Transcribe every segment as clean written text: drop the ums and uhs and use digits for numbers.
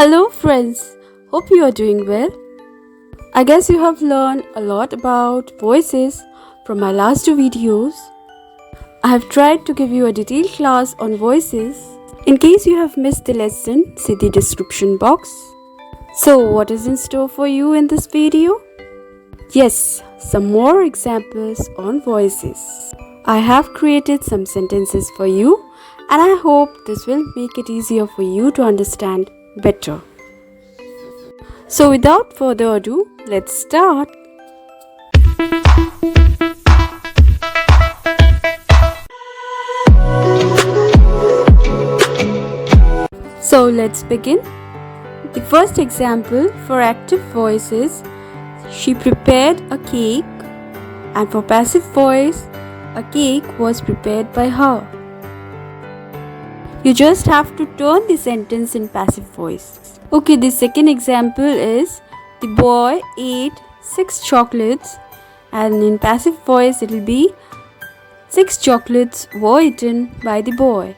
Hello friends, hope you are doing well. I guess you have learned a lot about voices from my last two videos. I have tried to give you a detailed class on voices. In case you have missed the lesson, see the description box. So what is in store for you in this video? Yes, some more examples on voices. I have created some sentences for you and I hope this will make it easier for you to understand better. So without further ado, let's start. So let's begin. The first example for active voice is she prepared a cake, and for passive voice, a cake was prepared by her. You just have to turn the sentence in passive voice. Okay, the second example is the boy ate 6 chocolates, and in passive voice it will be 6 chocolates were eaten by the boy.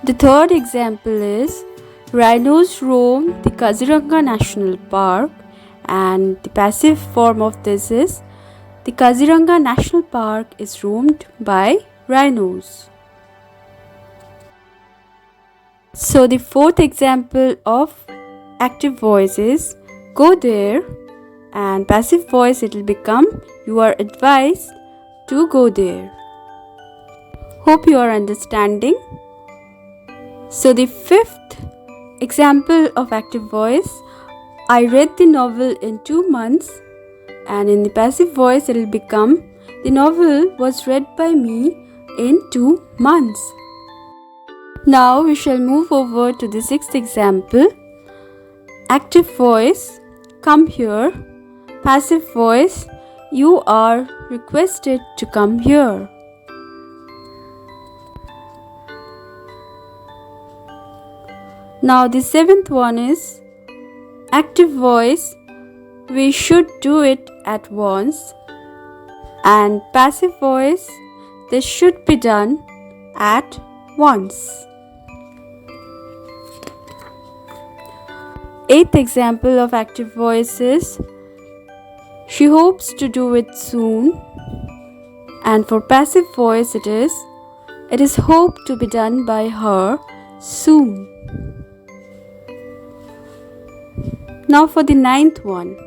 The third example is rhinos roam the Kaziranga National Park, and the passive form of this is the Kaziranga National Park is roamed by rhinos. So the fourth example of active voice is go there, and passive voice it will become you are advised to go there. Hope you are understanding. So the fifth example of active voice, I read the novel in 2 months, and in the passive voice it will become the novel was read by me in 2 months. Now we shall move over to the sixth example. Active voice, come here. Passive voice, you are requested to come here. Now the seventh one is active voice, we should do it at once, and passive voice, this should be done at once. Eighth example of active voice is she hopes to do it soon, and for passive voice it is hoped to be done by her soon. Now for the ninth one,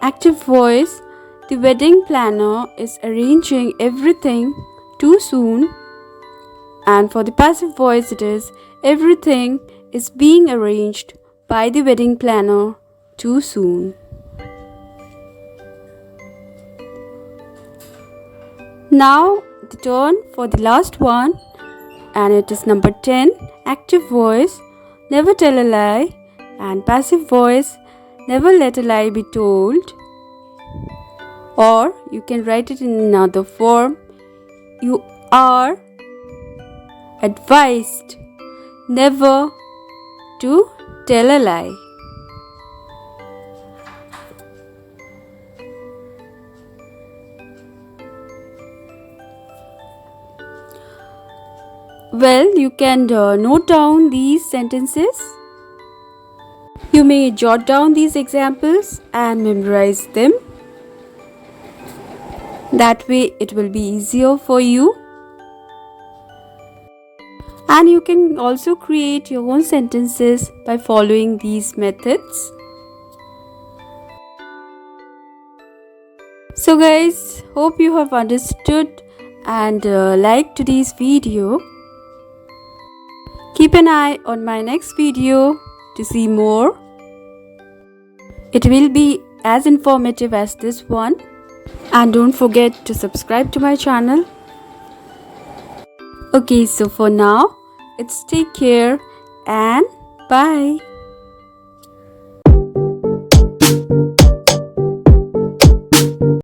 active voice, the wedding planner is arranging everything too soon, and for the passive voice it is everything is being arranged by the wedding planner too soon. Now the turn for the last one, and it is number 10, active voice, never tell a lie, and passive voice, never let a lie be told. Or you can write it in another form, you are advised never to tell a lie. Well, you can note down these sentences. You may jot down these examples and memorize them. That way it will be easier for you. And you can also create your own sentences by following these methods. So guys, hope you have understood and liked today's video. Keep an eye on my next video to see more. It will be as informative as this one. And don't forget to subscribe to my channel. Okay, so for now, it's take care and bye.